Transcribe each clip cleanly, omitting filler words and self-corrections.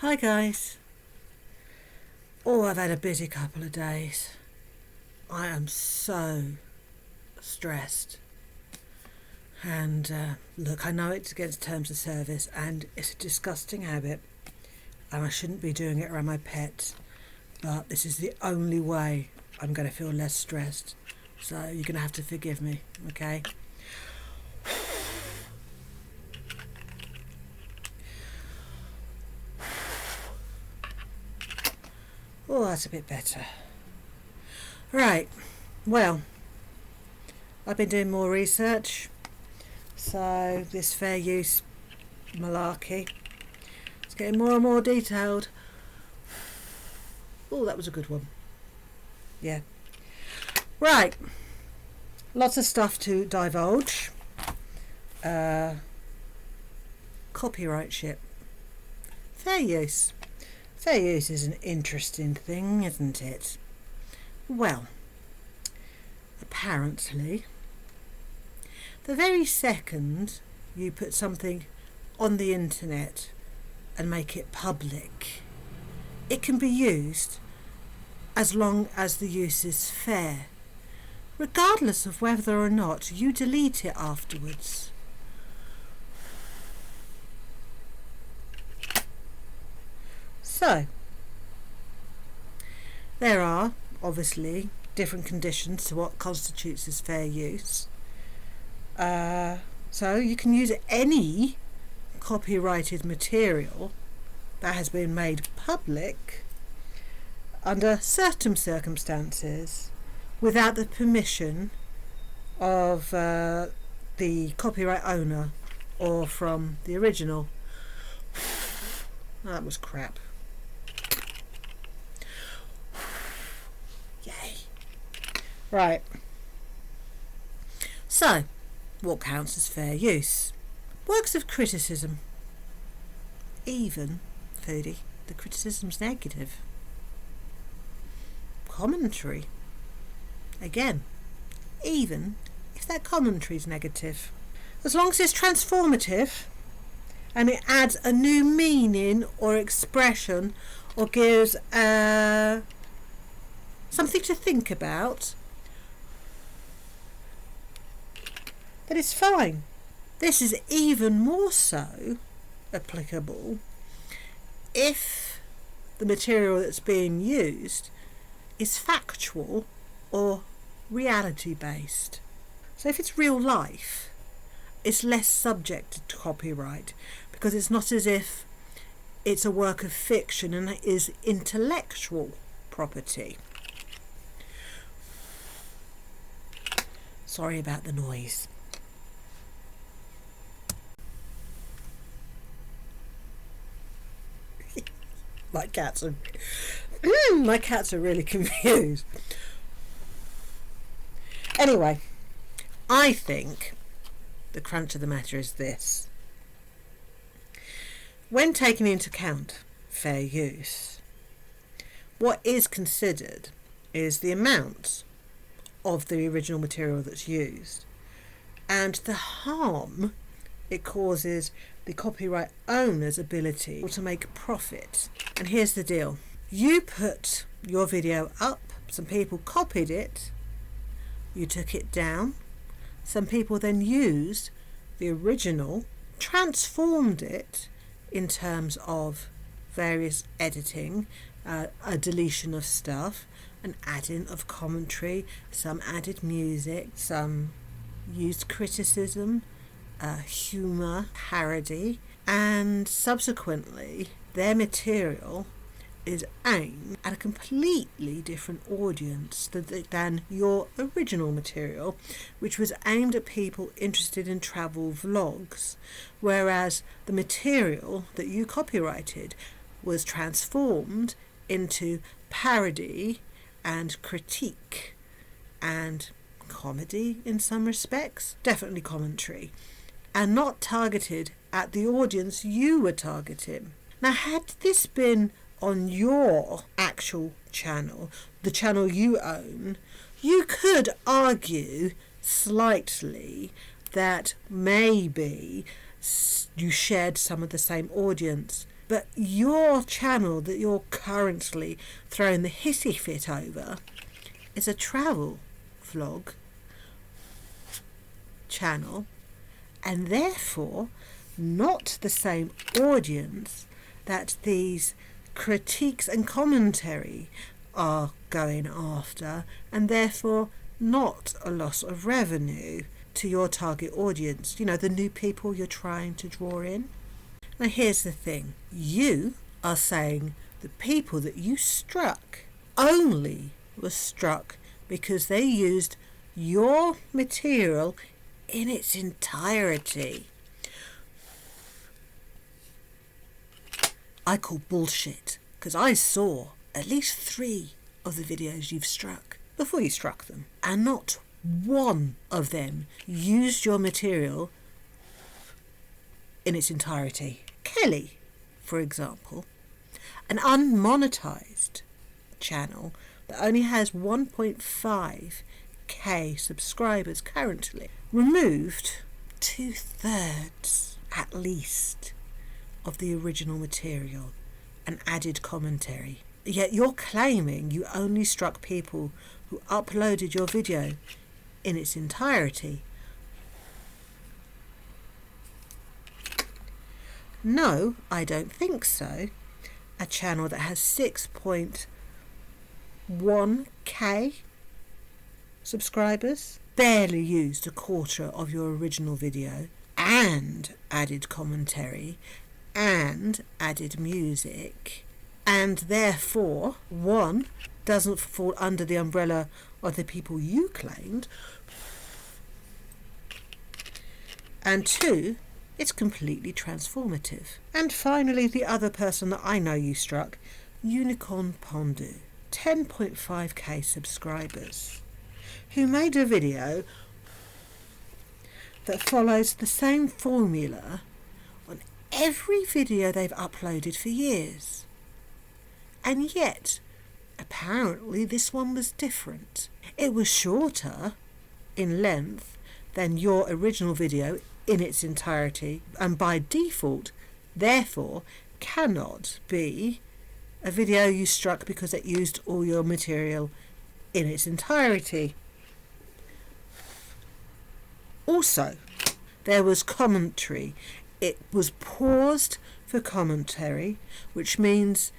Hi guys. Oh, I've had a busy couple of days. I am so stressed. And look, I know it's against terms of service and it's a disgusting habit and I shouldn't be doing it around my pets, but this is the only way I'm going to feel less stressed. So you're going to have to forgive me, okay? Oh, that's a bit better. Right, well, I've been doing more research, so this fair use malarkey is getting more and more detailed. Oh, that was a good one. Yeah. Right, lots of stuff to divulge. Copyright shit. Fair use. Fair use is an interesting thing, isn't it? Well, apparently, the very second you put something on the internet and make it public, it can be used as long as the use is fair, regardless of whether or not you delete it afterwards. So, there are obviously different conditions to what constitutes as fair use. So you can use any copyrighted material that has been made public under certain circumstances without the permission of the copyright owner or from the original. That was crap. Yay. Right. So, what counts as fair use? Works of criticism. Even, Foodie, the criticism's negative. Commentary. Again, even if that commentary's negative. As long as it's transformative and it adds a new meaning or expression or gives something to think about, then it's fine. This is even more so applicable if the material that's being used is factual or reality based. So if it's real life, it's less subject to copyright because it's not as if it's a work of fiction and it is intellectual property. Sorry about the noise. My cats are really confused. Anyway, I think the crunch of the matter is this. When taking into account fair use, what is considered is the amount of the original material that's used and the harm it causes the copyright owner's ability to make profit. And here's the deal. You put your video up, some people copied it, you took it down, some people then used the original, transformed it in terms of various editing, a deletion of stuff, an adding of commentary, some added music, some used criticism, humour, parody, and subsequently their material is aimed at a completely different audience than your original material, which was aimed at people interested in travel vlogs, whereas the material that you copyrighted was transformed into parody and critique and comedy in some respects, definitely commentary, and not targeted at the audience you were targeting. Now, had this been on your actual channel, the channel you own, you could argue slightly that maybe you shared some of the same audience But your channel that you're currently throwing the hissy fit over is a travel vlog channel, and therefore not the same audience that these critiques and commentary are going after, and therefore not a loss of revenue to your target audience, you know, the new people you're trying to draw in. Now here's the thing, you are saying the people that you struck only were struck because they used your material in its entirety. I call bullshit, because I saw at least 3 of the videos you've struck before you struck them, and not one of them used your material in its entirety. Kelly, for example, an unmonetized channel that only has 1.5k subscribers currently, removed 2/3 at least of the original material and added commentary. Yet you're claiming you only struck people who uploaded your video in its entirety. No, I don't think so. A channel that has 6.1k subscribers barely used a quarter of your original video and added commentary and added music, and therefore, 1, doesn't fall under the umbrella of the people you claimed, and 2, it's completely transformative. And finally, the other person that I know you struck, Unicorn Pondu, 10.5k subscribers, who made a video that follows the same formula on every video they've uploaded for years. And yet, apparently this one was different. It was shorter in length than your original video in its entirety, and by default, therefore, cannot be a video you struck because it used all your material in its entirety. Also, there was commentary. It was paused for commentary, which means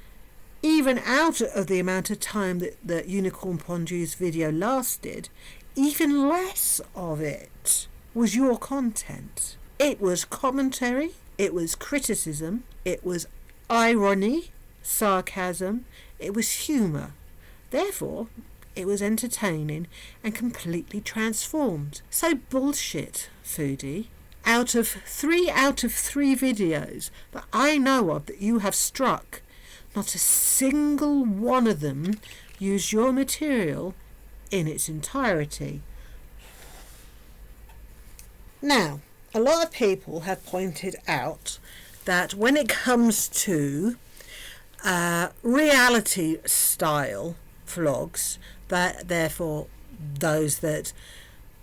even out of the amount of time that Unicorn Pondu's video lasted, even less of it was your content. It was commentary, it was criticism, it was irony, sarcasm, it was humour. Therefore, it was entertaining and completely transformed. So bullshit, Foodie. Out of 3 videos that I know of that you have struck, not a single one of them used your material in its entirety. Now, a lot of people have pointed out that when it comes to reality style vlogs, that therefore those that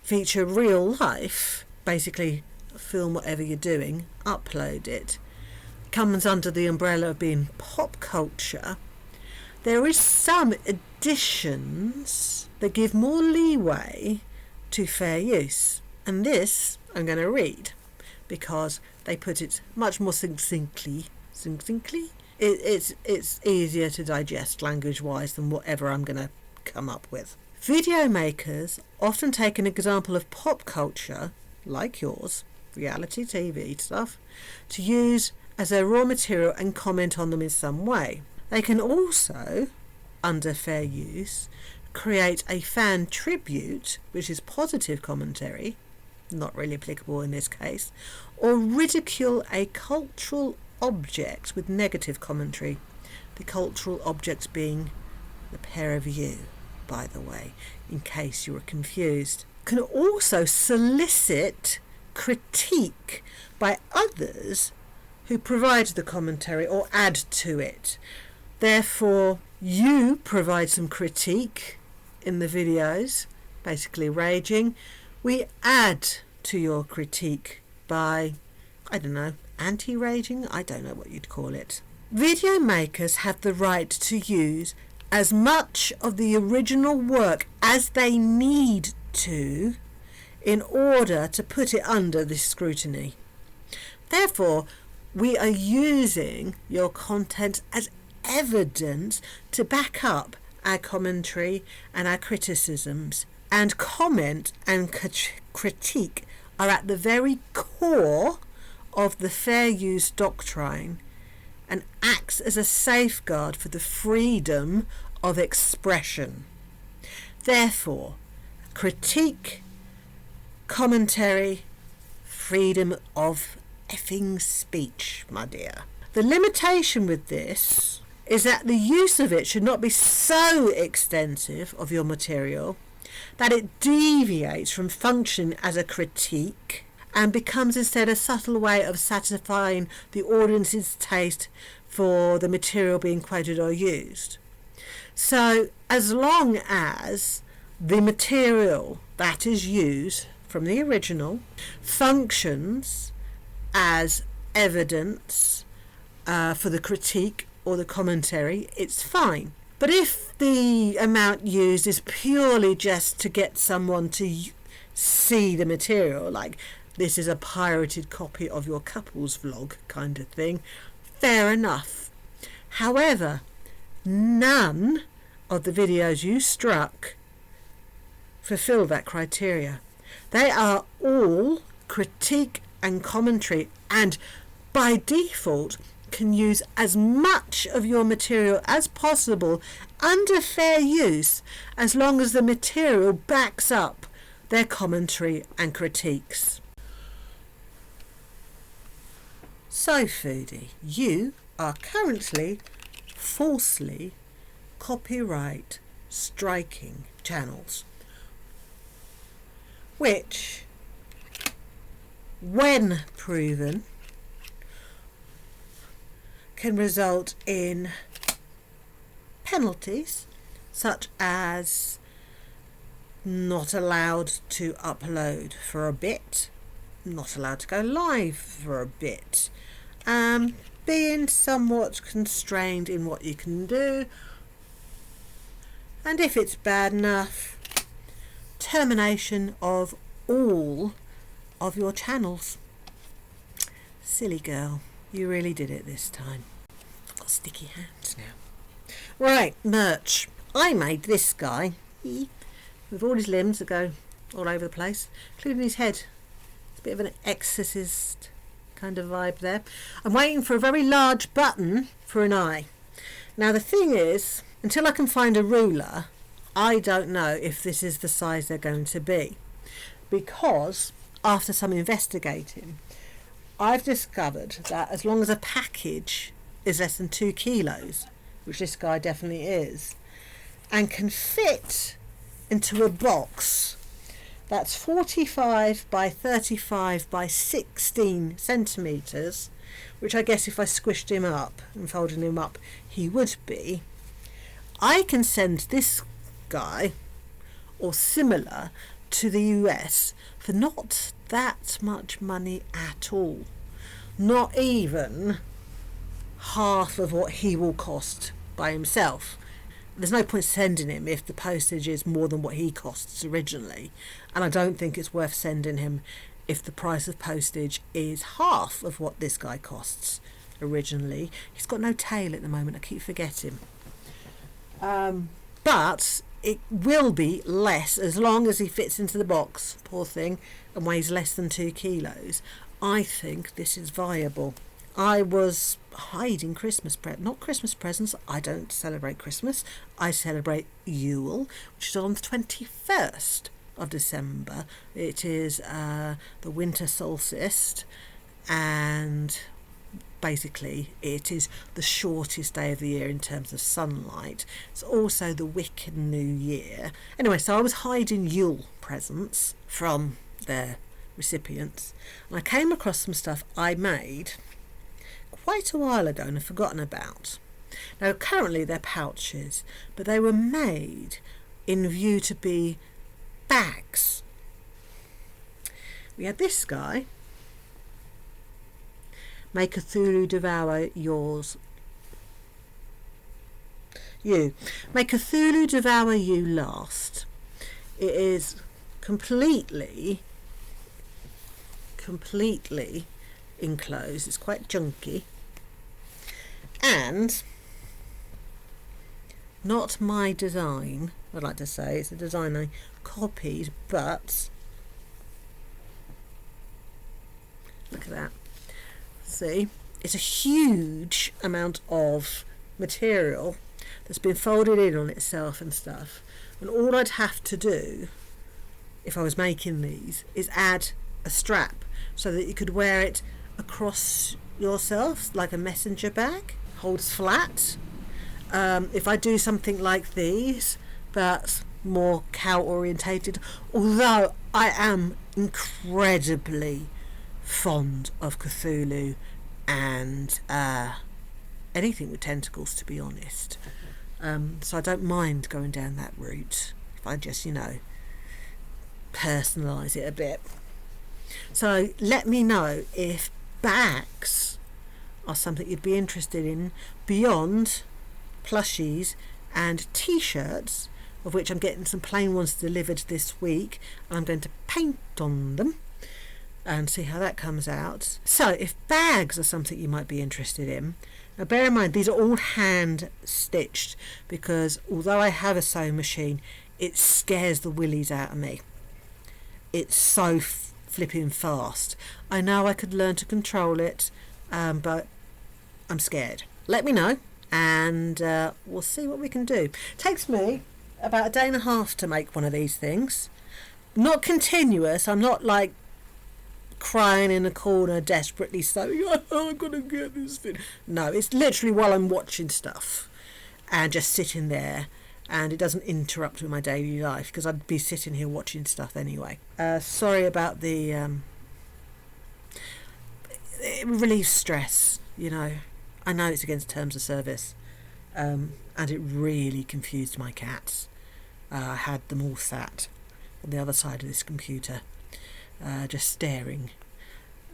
feature real life, basically film whatever you're doing, upload it, comes under the umbrella of being pop culture. There is some additions that give more leeway to fair use, and this I'm going to read because they put it much more succinctly. It's easier to digest language wise than whatever I'm going to come up with. Video makers often take an example of pop culture like yours, reality TV stuff, to use as their raw material and comment on them in some way. They can also, under fair use, create a fan tribute, which is positive commentary, not really applicable in this case, or ridicule a cultural object with negative commentary, the cultural object being the pair of you, by the way, in case you were confused. Can also solicit critique by others who provide the commentary or add to it. Therefore, you provide some critique in the videos, basically raging. We add to your critique by, I don't know, anti-raging? I don't know what you'd call it. Video makers have the right to use as much of the original work as they need to in order to put it under this scrutiny. Therefore, we are using your content as evidence to back up our commentary and our criticisms. And comment and critique are at the very core of the fair use doctrine and acts as a safeguard for the freedom of expression. Therefore, critique, commentary, freedom of effing speech, my dear. The limitation with this is that the use of it should not be so extensive of your material that it deviates from function as a critique and becomes instead a subtle way of satisfying the audience's taste for the material being quoted or used. So as long as the material that is used from the original functions as evidence for the critique or the commentary, it's fine. But if the amount used is purely just to get someone to see the material, like this is a pirated copy of your couples vlog kind of thing, fair enough. However, none of the videos you struck fulfill that criteria. They are all critique and commentary, and by default can use as much of your material as possible under fair use, as long as the material backs up their commentary and critiques. So, Foodie, you are currently falsely copyright striking channels, which, when proven, can result in penalties such as not allowed to upload for a bit, not allowed to go live for a bit, being somewhat constrained in what you can do, and if it's bad enough, termination of all of your channels. Silly girl, you really did it this time. I've got sticky hands now. Right, merch. I made this guy with all his limbs that go all over the place, including his head. It's a bit of an exorcist kind of vibe there. I'm waiting for a very large button for an eye. Now the thing is, until I can find a ruler, I don't know if this is the size they're going to be, because after some investigating, I've discovered that as long as a package is less than 2 kilos, which this guy definitely is, and can fit into a box that's 45 by 35 by 16 centimetres, which I guess if I squished him up and folded him up he would be, I can send this guy or similar to the US for not that much money at all. Not even half of what he will cost by himself. There's no point sending him if the postage is more than what he costs originally, and I don't think it's worth sending him if the price of postage is half of what this guy costs originally. He's got no tail at the moment, I keep forgetting. But it will be less as long as he fits into the box, poor thing, and weighs less than 2 kilos. I think this is viable. I was hiding not Christmas presents. I don't celebrate Christmas. I celebrate Yule, which is on the 21st of December. It is the winter solstice, and basically it is the shortest day of the year in terms of sunlight. It's also the Wiccan New Year. Anyway, so I was hiding Yule presents from their recipients, and I came across some stuff I made quite a while ago and have forgotten about. Now currently they're pouches, but they were made in view to be bags. We had this guy, May Cthulhu Devour Yours You. May Cthulhu devour you last. It is completely enclosed. It's quite junky. And not my design, I'd like to say. It's a design I copied, but look at that. See? It's a huge amount of material that's been folded in on itself and stuff. And all I'd have to do, if I was making these, is add a strap so that you could wear it across yourself like a messenger bag. Holds flat. If I do something like these, but more cow orientated, although I am incredibly fond of Cthulhu and anything with tentacles, to be honest. So I don't mind going down that route if I just, personalise it a bit. So let me know if bags are something you'd be interested in beyond plushies and t-shirts, of which I'm getting some plain ones delivered this week. I'm going to paint on them and see how that comes out. So if bags are something you might be interested in, now bear in mind these are all hand stitched, because although I have a sewing machine, it scares the willies out of me. It's so flipping fast. I know I could learn to control it, but I'm scared. Let me know and we'll see what we can do. Takes me about a day and a half to make one of these things. Not continuous. I'm not like crying in a corner desperately saying, oh, I've got to get this thing. No, it's literally while I'm watching stuff and just sitting there, and it doesn't interrupt with my daily life because I'd be sitting here watching stuff anyway. Sorry about the it relieves stress, I know it's against terms of service, and it really confused my cats. I had them all sat on the other side of this computer, just staring.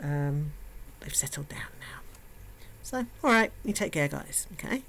They've settled down now. So, alright, you take care, guys, okay?